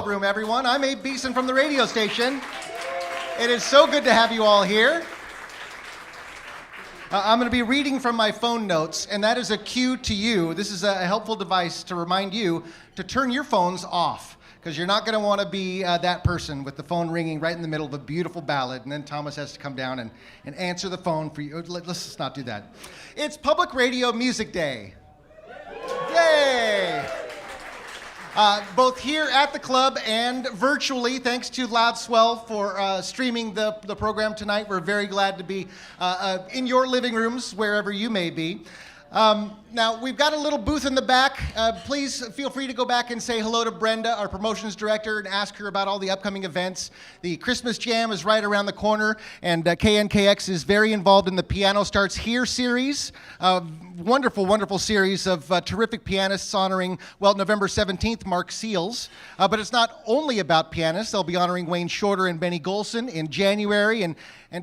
Room, everyone. I'm Abe Beeson from the radio station. It is so good to have you all here. I'm going to be reading from my phone notes, and that is a cue to you. This is a helpful device to remind you to turn your phones off, because you're not going to want to be that person with the phone ringing right in the middle of a beautiful ballad, and then Thomas has to come down and answer the phone for you. Let's just not do that. It's Public Radio Music Day. Yay! both here at the club and virtually, thanks to Loudswell for streaming the program tonight. We're very glad to be in your living rooms, wherever you may be. Now, we've got a little booth in the back. Please feel free to go back and say hello to Brenda, our promotions director, and ask her about all the upcoming events. The Christmas Jam is right around the corner, and KNKX is very involved in the Piano Starts Here series. Wonderful, wonderful series of terrific pianists honoring, well, November 17th, Mark Seals. But it's not only about pianists. They'll be honoring Wayne Shorter and Benny Golson in January, and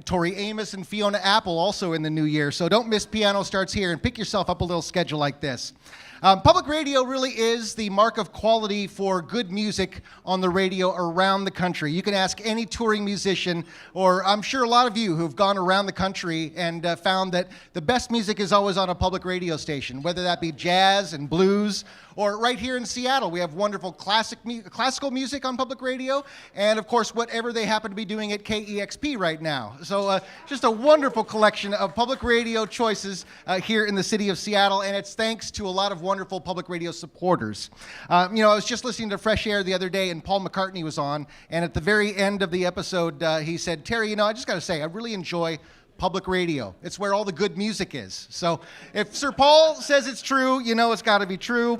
Tori Amos and Fiona Apple also in the new year. So don't miss Piano Starts Here, and pick yourself up a little schedule like this. Public radio really is the mark of quality for good music on the radio around the country. You can ask any touring musician, or I'm sure a lot of you who've gone around the country and found that the best music is always on a public radio station, whether that be jazz and blues, or right here in Seattle, we have wonderful classical music on public radio, and of course, whatever they happen to be doing at KEXP right now. So just a wonderful collection of public radio choices here in the city of Seattle, and it's thanks to a lot of wonderful public radio supporters. I was just listening to Fresh Air the other day, and Paul McCartney was on, and at the very end of the episode, he said, "Terry, I just got to say, I really enjoy public radio. It's where all the good music is." So if Sir Paul says it's true, it's got to be true.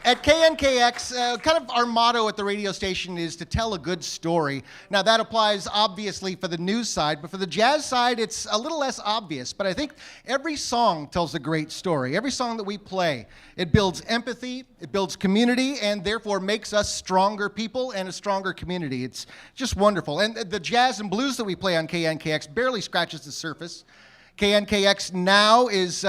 At KNKX, kind of our motto at the radio station is to tell a good story. Now, that applies obviously for the news side, but for the jazz side, it's a little less obvious. But I think every song tells a great story. Every song that we play, it builds empathy, it builds community, and therefore makes us stronger people and a stronger community. It's just wonderful. And the jazz and blues that we play on KNKX barely scratches the surface. KNKX now is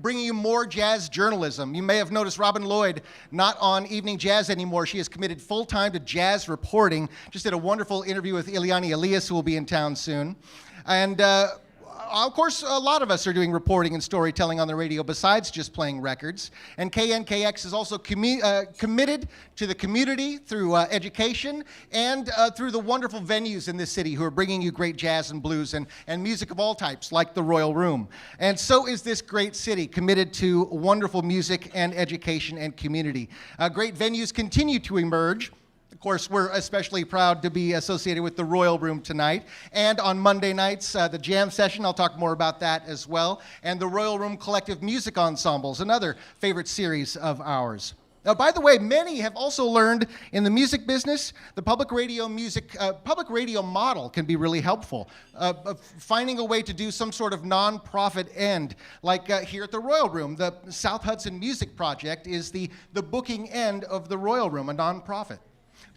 bringing you more jazz journalism. You may have noticed Robin Lloyd not on Evening Jazz anymore. She is committed full-time to jazz reporting. Just did a wonderful interview with Ileani Elias, who will be in town soon. And of course, a lot of us are doing reporting and storytelling on the radio besides just playing records. And KNKX is also committed to the community through education and through the wonderful venues in this city who are bringing you great jazz and blues and music of all types, like the Royal Room. And so is this great city, committed to wonderful music and education and community. Great venues continue to emerge. Of course, we're especially proud to be associated with the Royal Room tonight. And on Monday nights, the Jam Session, I'll talk more about that as well. And the Royal Room Collective Music Ensembles, another favorite series of ours. Now, by the way, many have also learned in the music business, the public radio model can be really helpful. Finding a way to do some sort of nonprofit end, like here at the Royal Room. The South Hudson Music Project is the booking end of the Royal Room, a nonprofit.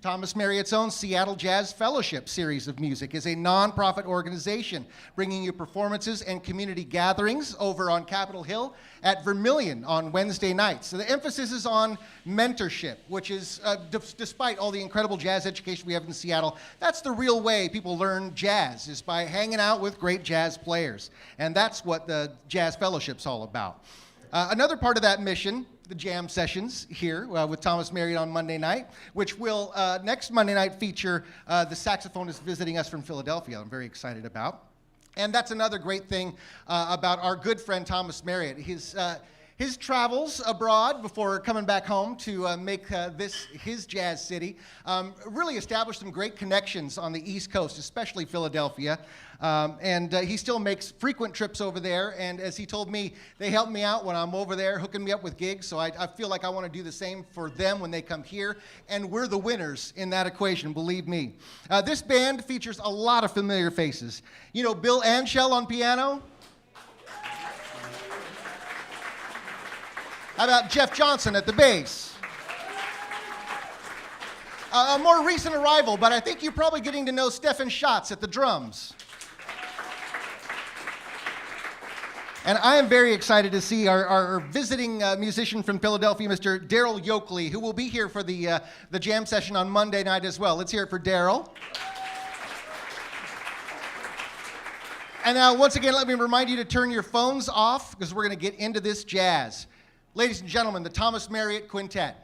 Thomas Marriott's own Seattle Jazz Fellowship series of music is a nonprofit organization bringing you performances and community gatherings over on Capitol Hill at Vermilion on Wednesday nights. So the emphasis is on mentorship, which is, despite all the incredible jazz education we have in Seattle, that's the real way people learn jazz, is by hanging out with great jazz players. And that's what the Jazz Fellowship's all about. Another part of that mission, the jam sessions here with Thomas Marriott on Monday night, which will next Monday night feature the saxophonist visiting us from Philadelphia. I'm very excited about. And that's another great thing about our good friend Thomas Marriott. His travels abroad before coming back home to make this his jazz city really established some great connections on the East Coast, especially Philadelphia. And he still makes frequent trips over there. And as he told me, they help me out when I'm over there, hooking me up with gigs. So I feel like I want to do the same for them when they come here. And we're the winners in that equation, believe me. This band features a lot of familiar faces. You know, Bill Anschell on piano. How about Jeff Johnson at the bass? A more recent arrival, but I think you're probably getting to know Stefan Schatz at the drums. And I am very excited to see our visiting musician from Philadelphia, Mr. Darryl Yokley, who will be here for the jam session on Monday night as well. Let's hear it for Darryl. And now, once again, let me remind you to turn your phones off, because we're going to get into this jazz. Ladies and gentlemen, the Thomas Marriott Quintet.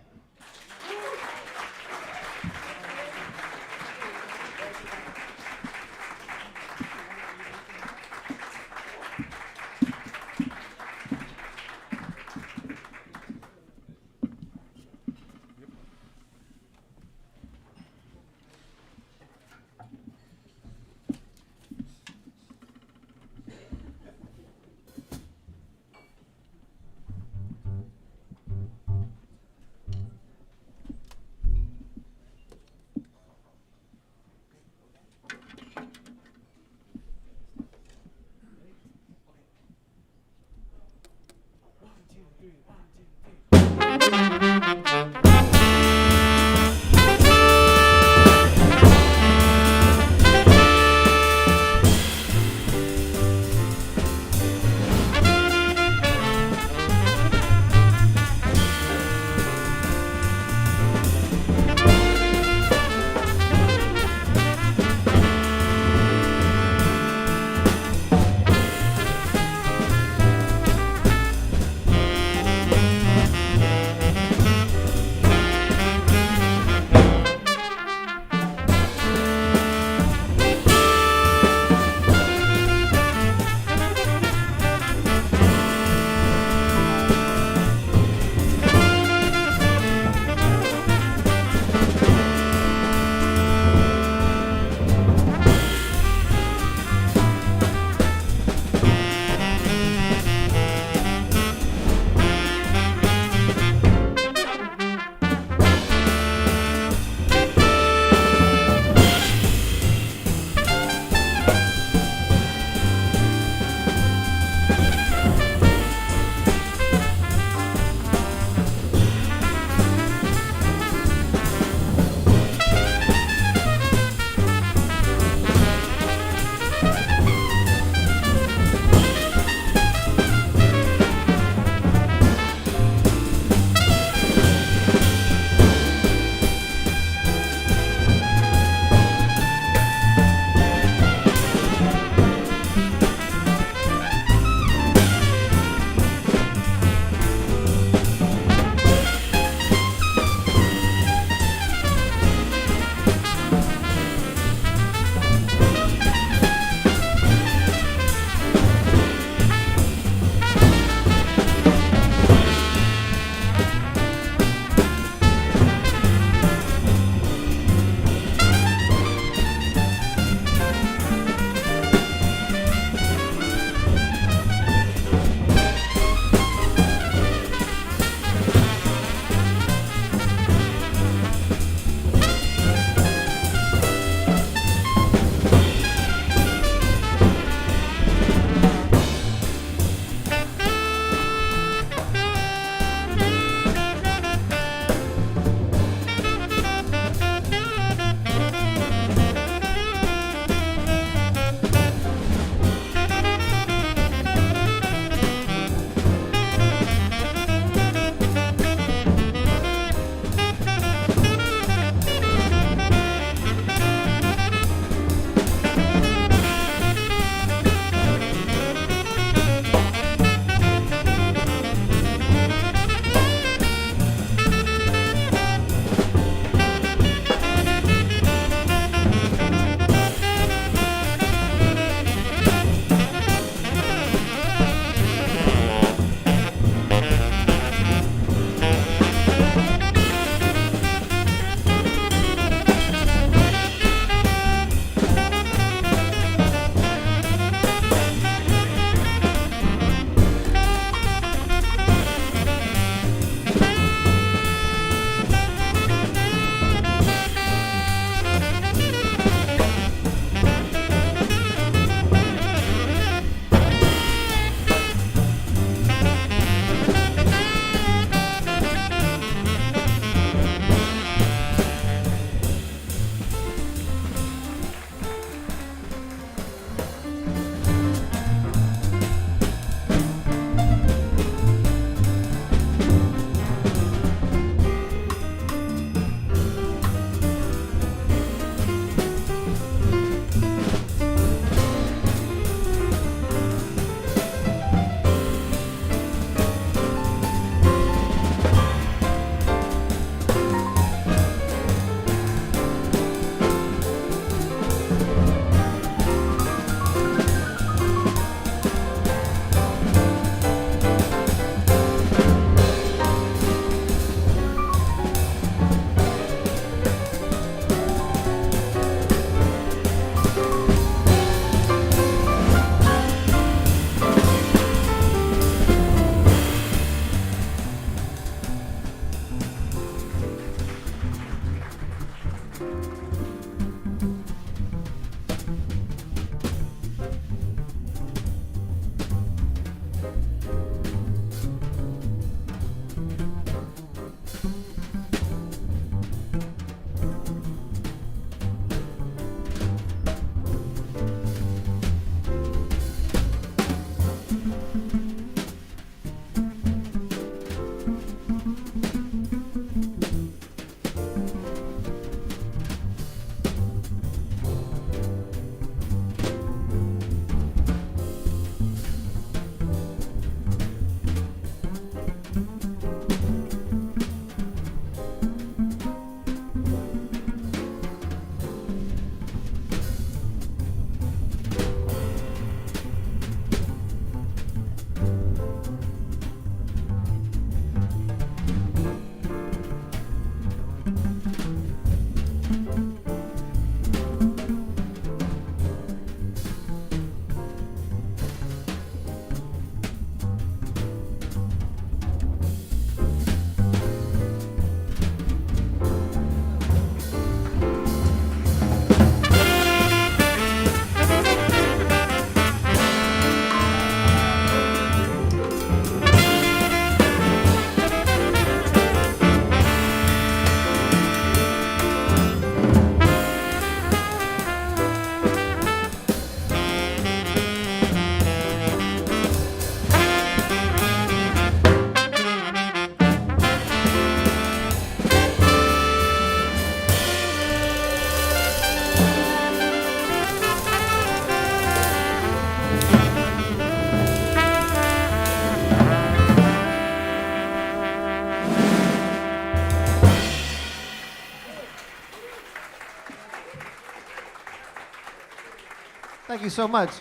thank you so much.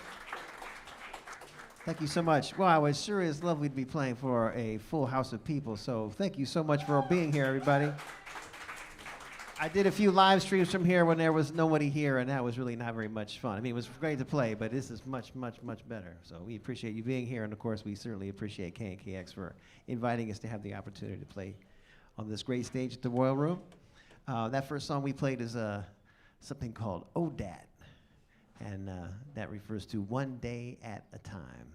Thank you so much. Wow, it sure is lovely to be playing for a full house of people. So thank you so much for being here, everybody. I did a few live streams from here when there was nobody here, and that was really not very much fun. I mean, it was great to play, but this is much, much, much better. So we appreciate you being here, and of course, we certainly appreciate KNKX for inviting us to have the opportunity to play on this great stage at the Royal Room. That first song we played is something called ODAT, and that refers to one day at a time.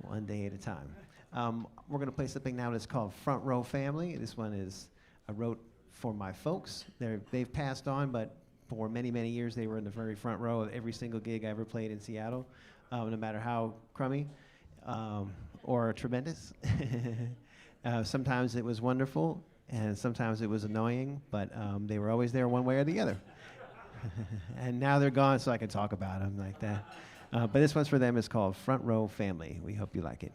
One day at a time. We're going to play something now that's called Front Row Family. This one is I wrote for my folks. They've passed on, but for many, many years they were in the very front row of every single gig I ever played in Seattle, no matter how crummy or tremendous. Sometimes it was wonderful, and sometimes it was annoying, but they were always there one way or the other. And now they're gone, so I can talk about them like that. But this one's for them. It's called Front Row Family. We hope you like it.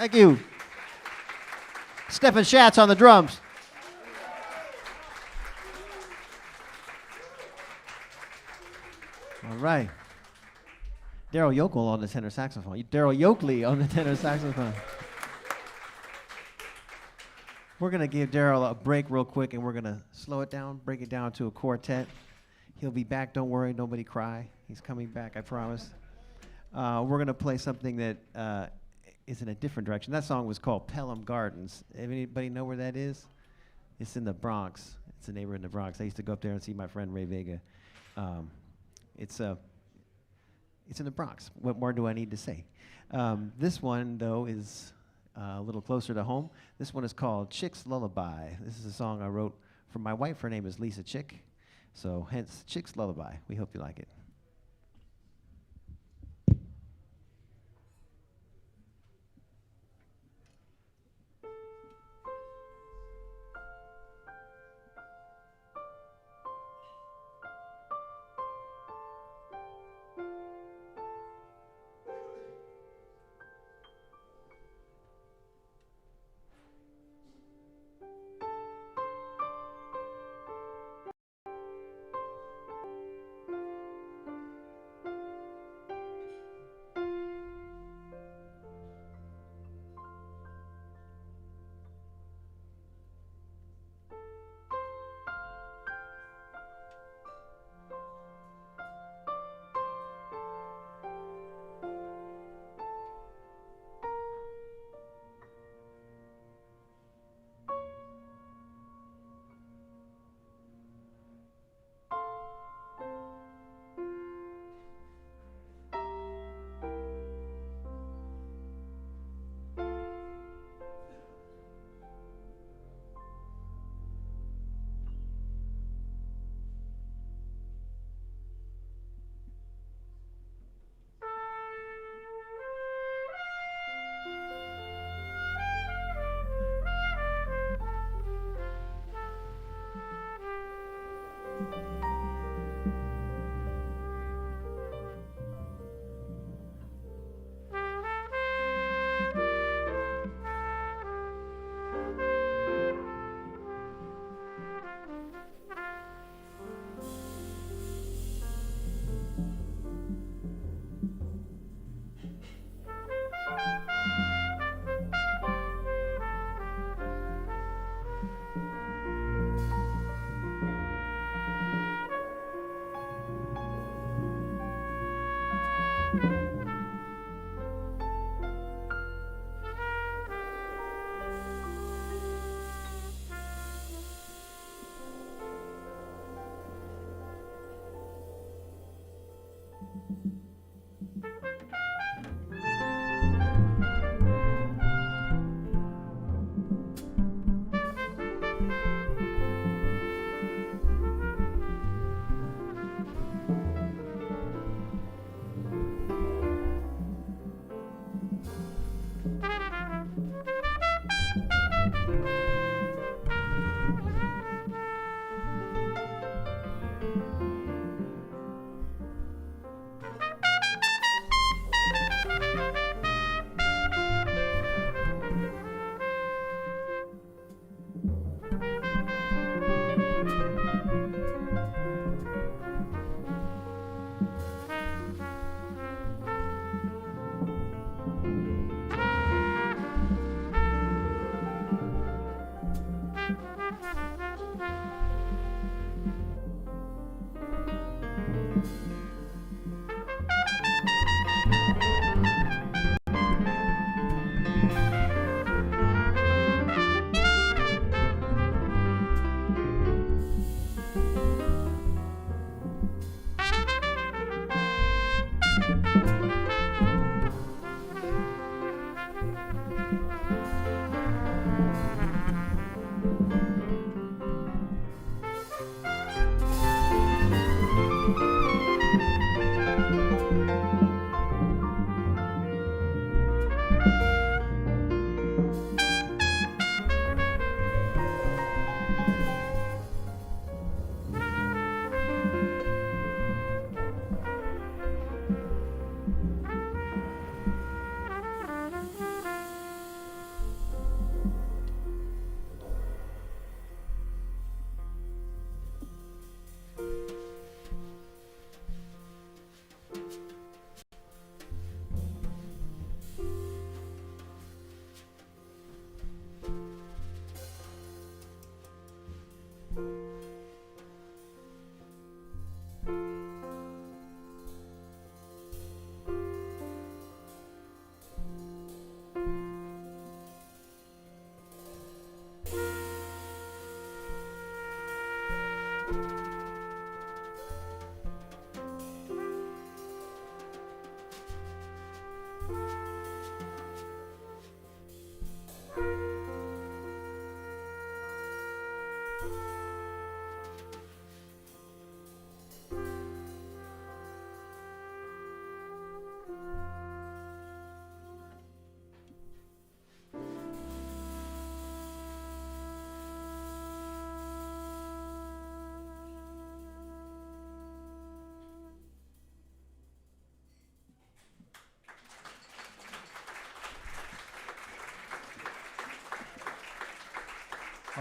Thank you. Stefan Schatz on the drums. All right. Darryl Yokley on the tenor saxophone. Darryl Yokley on the tenor saxophone. We're going to give Darryl a break real quick, and we're going to slow it down, break it down to a quartet. He'll be back. Don't worry. Nobody cry. He's coming back, I promise. We're going to play something that is in a different direction. That song was called Pelham Gardens. Anybody know where that is? It's in the Bronx. It's a neighborhood in the Bronx. I used to go up there and see my friend Ray Vega. It's in the Bronx. What more do I need to say? This one, though, is a little closer to home. This one is called Chick's Lullaby. This is a song I wrote for my wife. Her name is Lisa Chick. So hence, Chick's Lullaby. We hope you like it.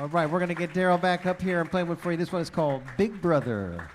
All right, we're going to get Darryl back up here and play one for you. This one is called Big Brother.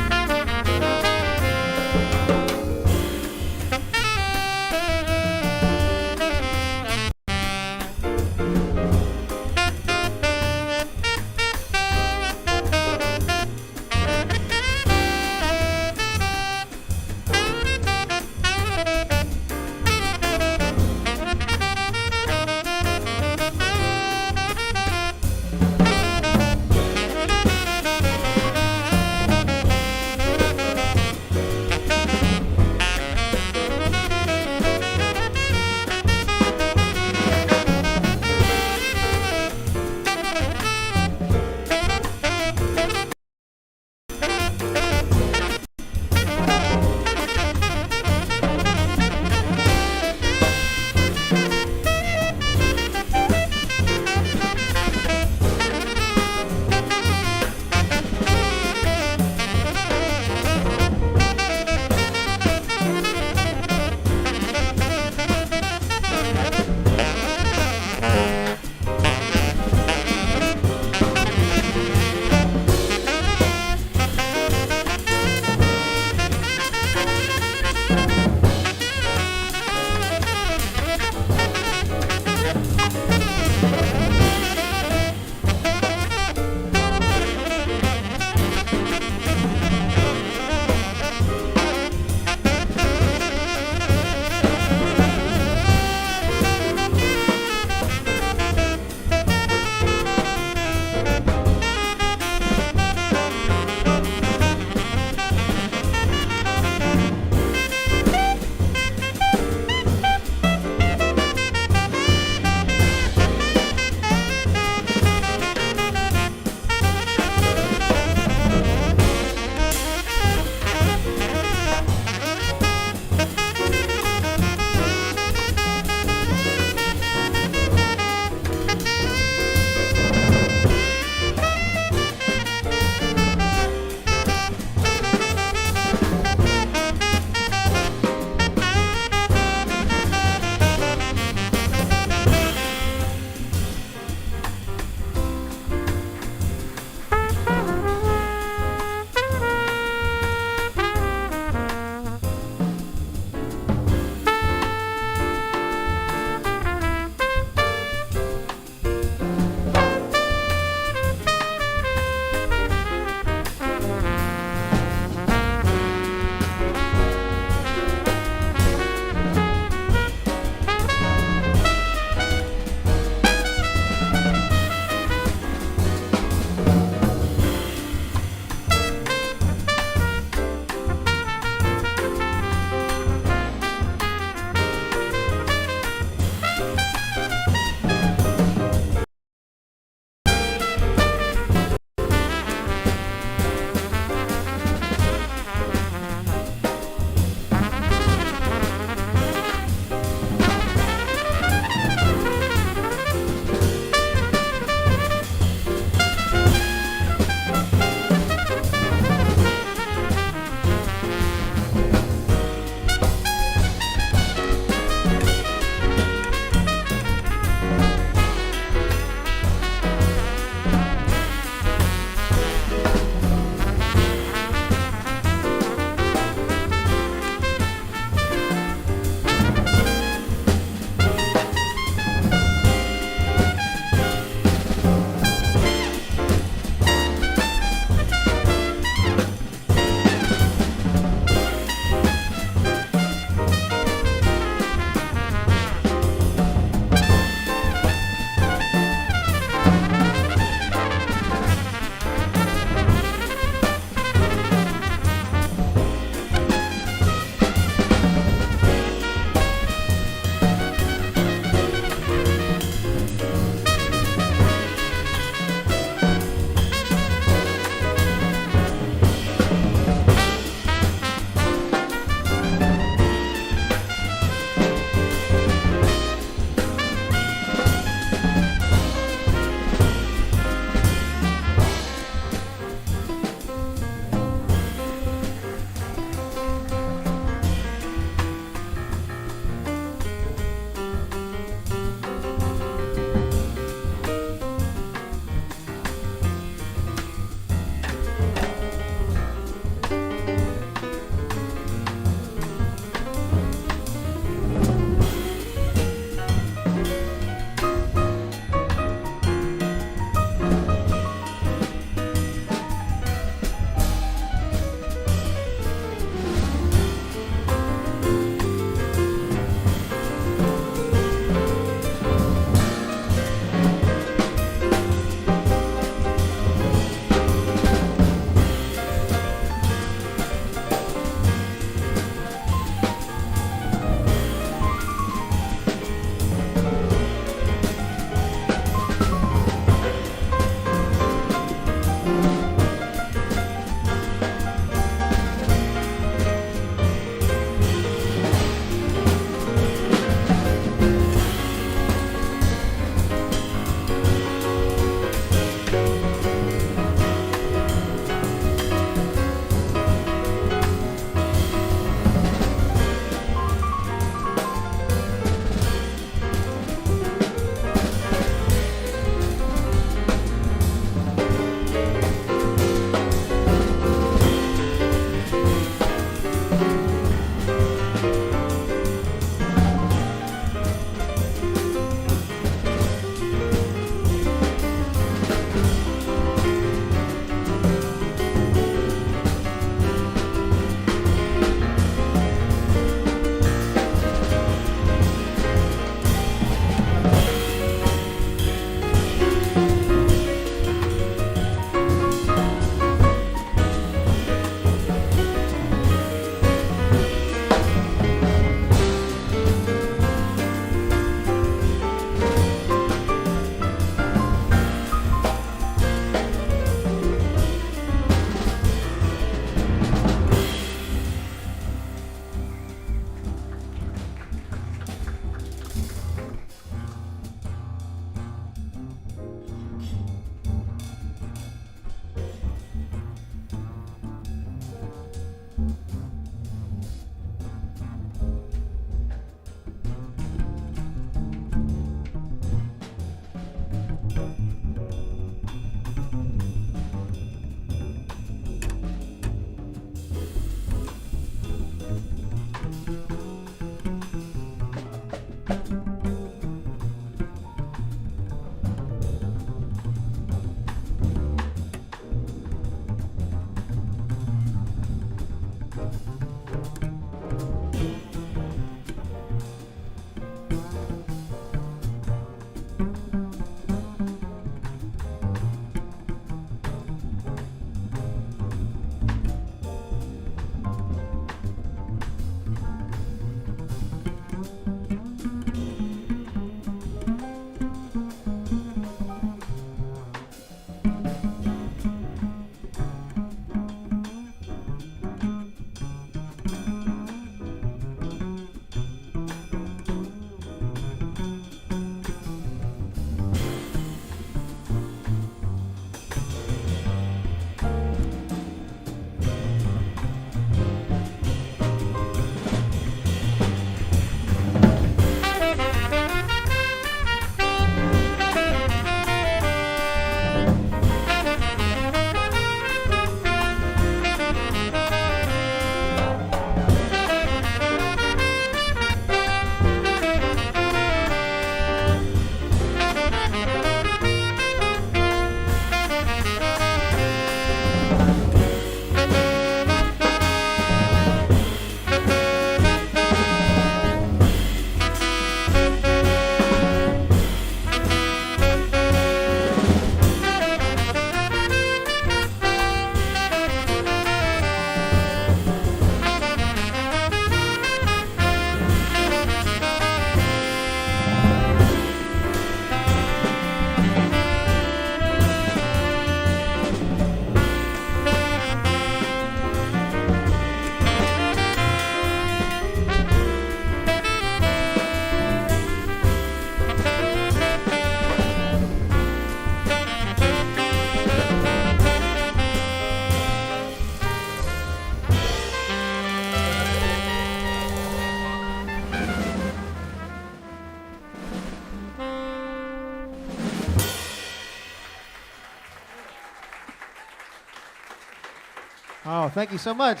Oh, thank you so much.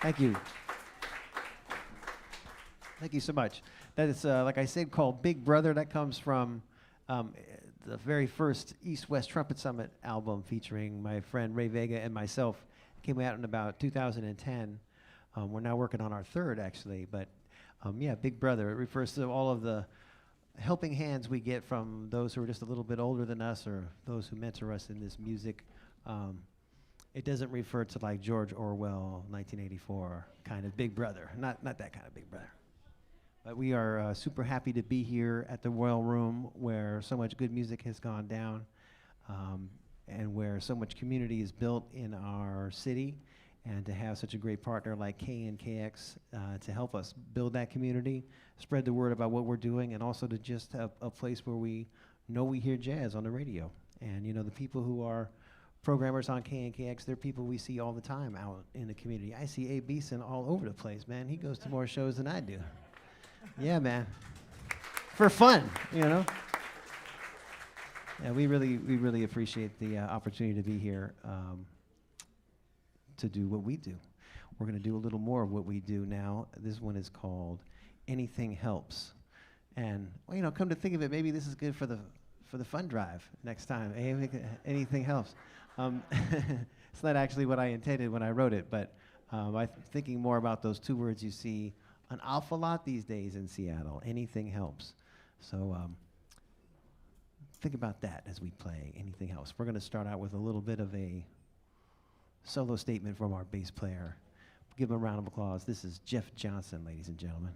Thank you. Thank you so much. That is, like I said, called Big Brother. That comes from the very first East-West Trumpet Summit album featuring my friend Ray Vega and myself. It came out in about 2010. We're now working on our third, actually. But yeah, Big Brother. It refers to all of the helping hands we get from those who are just a little bit older than us or those who mentor us in this music. It doesn't refer to like George Orwell, 1984 kind of Big Brother. Not that kind of Big Brother. But we are super happy to be here at the Royal Room where so much good music has gone down and where so much community is built in our city, and to have such a great partner like KNKX to help us build that community, spread the word about what we're doing, and also to just have a place where we know we hear jazz on the radio. And you know, the people who are programmers on KNKX, they're people we see all the time out in the community. I see A. Beeson all over the place, man. He goes to more shows than I do. Yeah, man. For fun, you know. Yeah, we really appreciate the opportunity to be here to do what we do. We're going to do a little more of what we do now. This one is called Anything Helps. And well, you know, come to think of it, maybe this is good for the fund drive next time. Anything helps. It's not actually what I intended when I wrote it, but I'm thinking more about those two words you see an awful lot these days in Seattle. Anything helps. So think about that as we play Anything Helps. We're going to start out with a little bit of a solo statement from our bass player. Give him a round of applause. This is Jeff Johnson, ladies and gentlemen.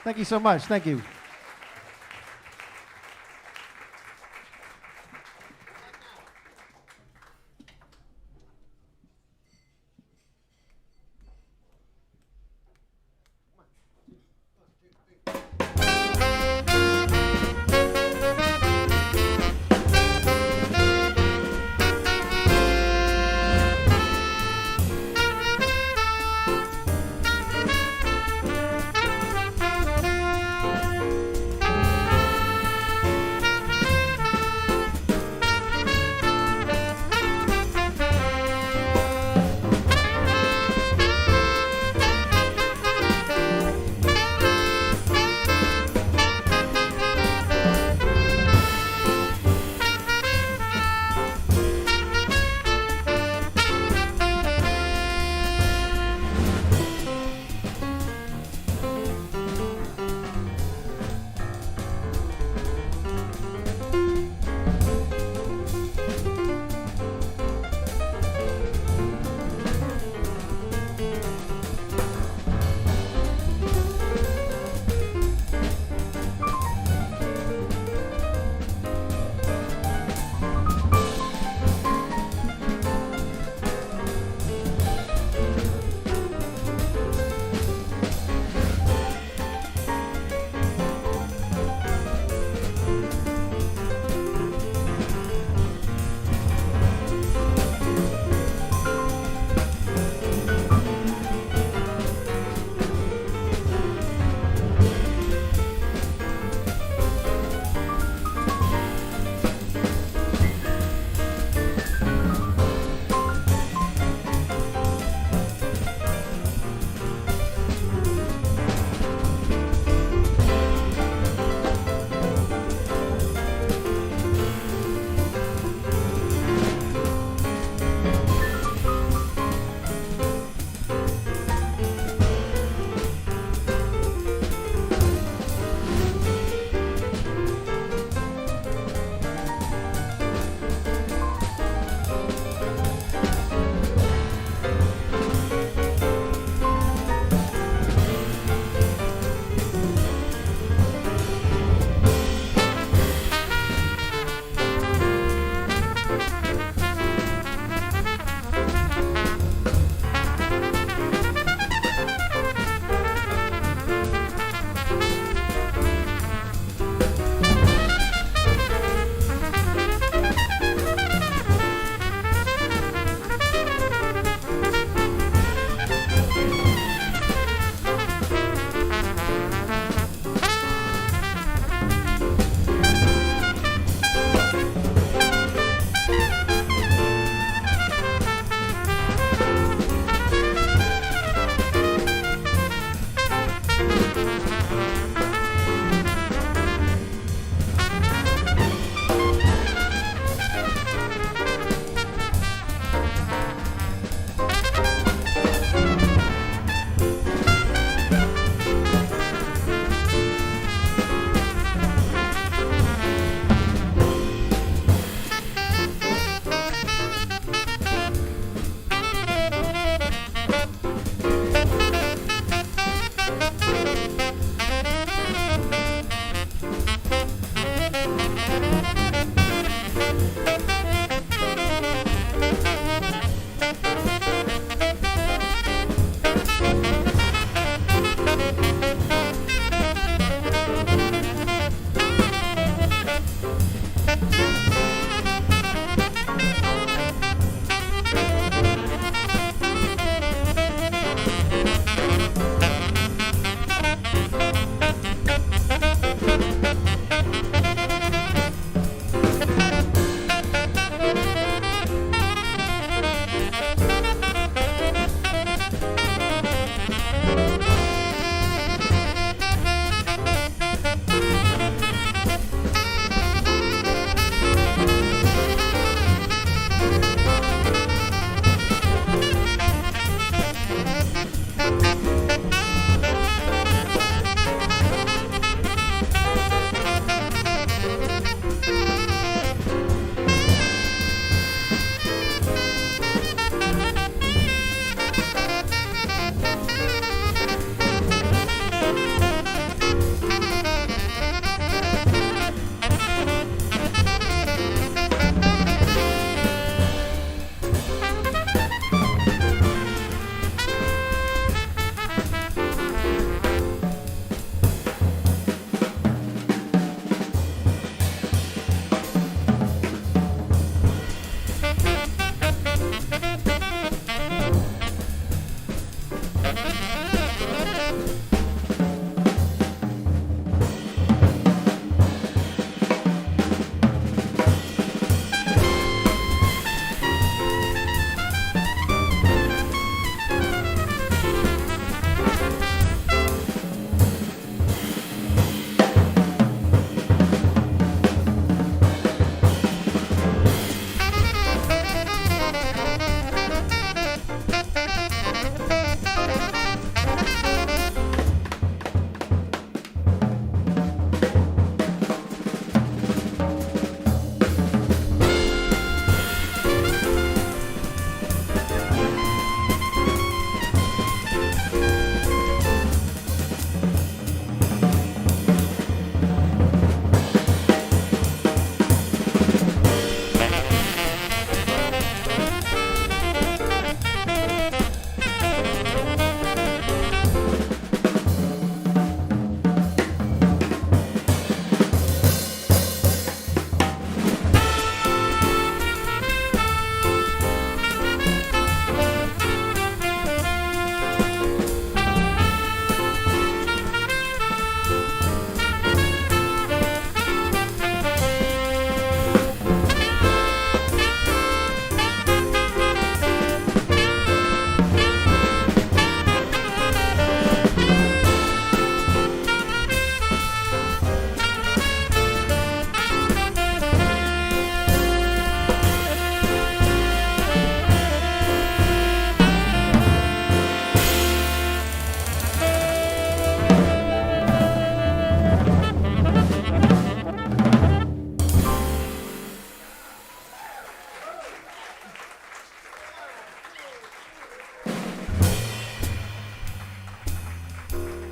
Thank you so much. Thank you.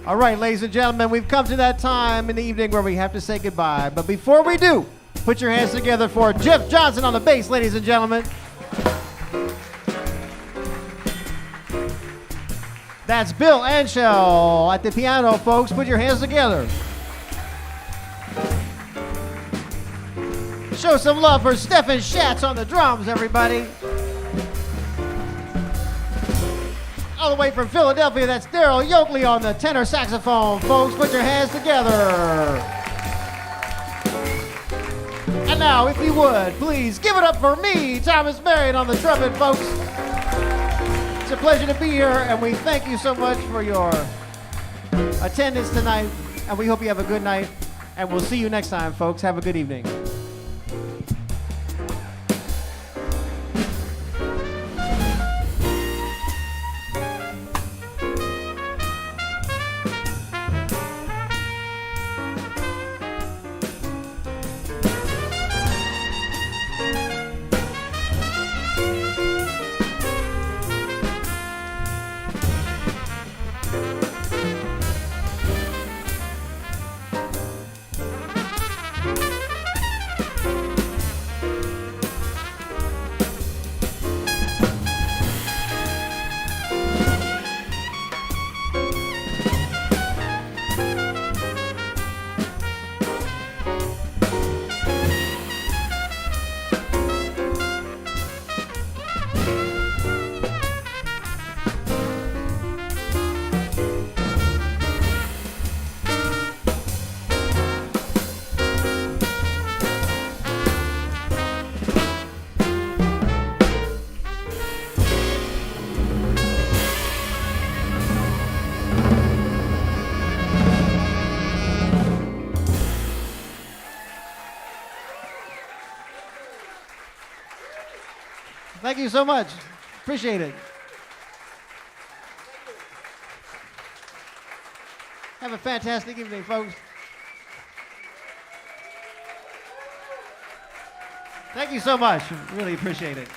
All right, ladies and gentlemen, we've come to that time in the evening where we have to say goodbye. But before we do, put your hands together for Jeff Johnson on the bass, ladies and gentlemen. That's Bill Anschell at the piano, folks. Put your hands together. Show some love for Stefan Schatz on the drums, everybody. All the way from Philadelphia, that's Darryl Yokley on the tenor saxophone, folks. Put your hands together. And now, if you would, please give it up for me, Thomas Marriott on the trumpet, folks. It's a pleasure to be here, and we thank you so much for your attendance tonight, and we hope you have a good night, and we'll see you next time, folks. Have a good evening. Thank you so much. Appreciate it. Have a fantastic evening, folks. Thank you so much. Really appreciate it.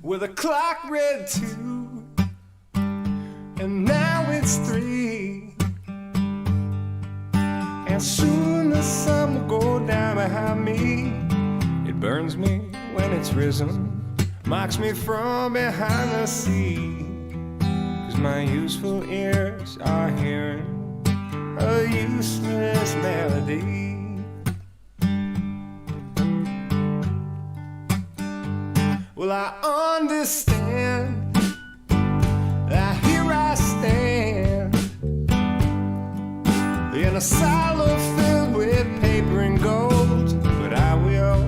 Well, the clock read 2, and now it's 3, and soon the sun will go down behind me. It burns me when it's risen, mocks me from behind the sea, 'cause my useful ears are hearing a useless melody. Well, I understand that here I stand in a silo filled with paper and gold, but I will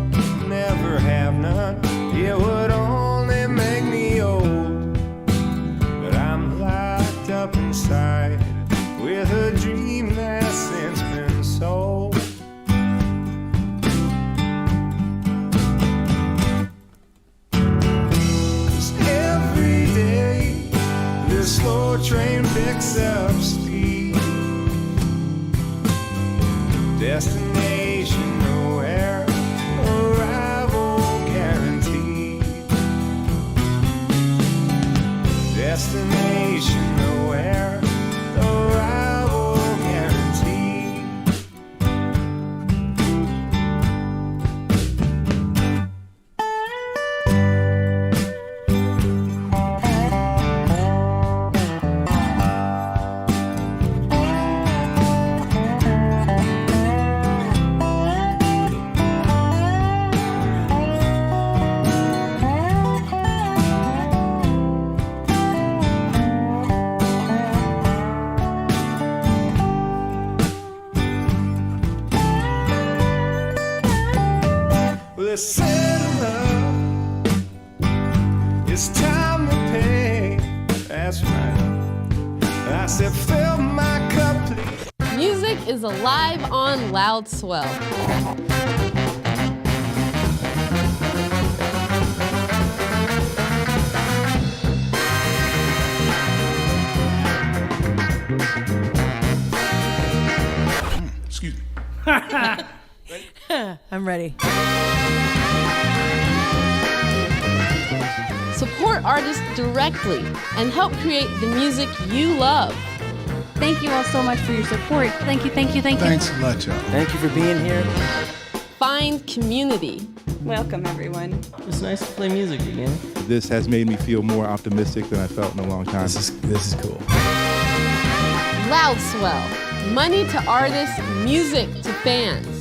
never have none. It would only make me old, but I'm locked up inside with a dream that's since been sold. Slow train picks up speed, destination nowhere, arrival guaranteed, destination nowhere, arrival guaranteed. it's time to pay. That's right. I said, fill my cup, please. Music is alive on Loud Swell. Excuse me. I'm ready. Support artists directly and help create the music you love. Thank you all so much for your support. Thank you, thank you, thank you. Thanks a lot, y'all. Thank you for being here. Find community. Welcome, everyone. It's nice to play music again. This has made me feel more optimistic than I felt in a long time. This is cool. Loud Swell. Money to artists, music to fans.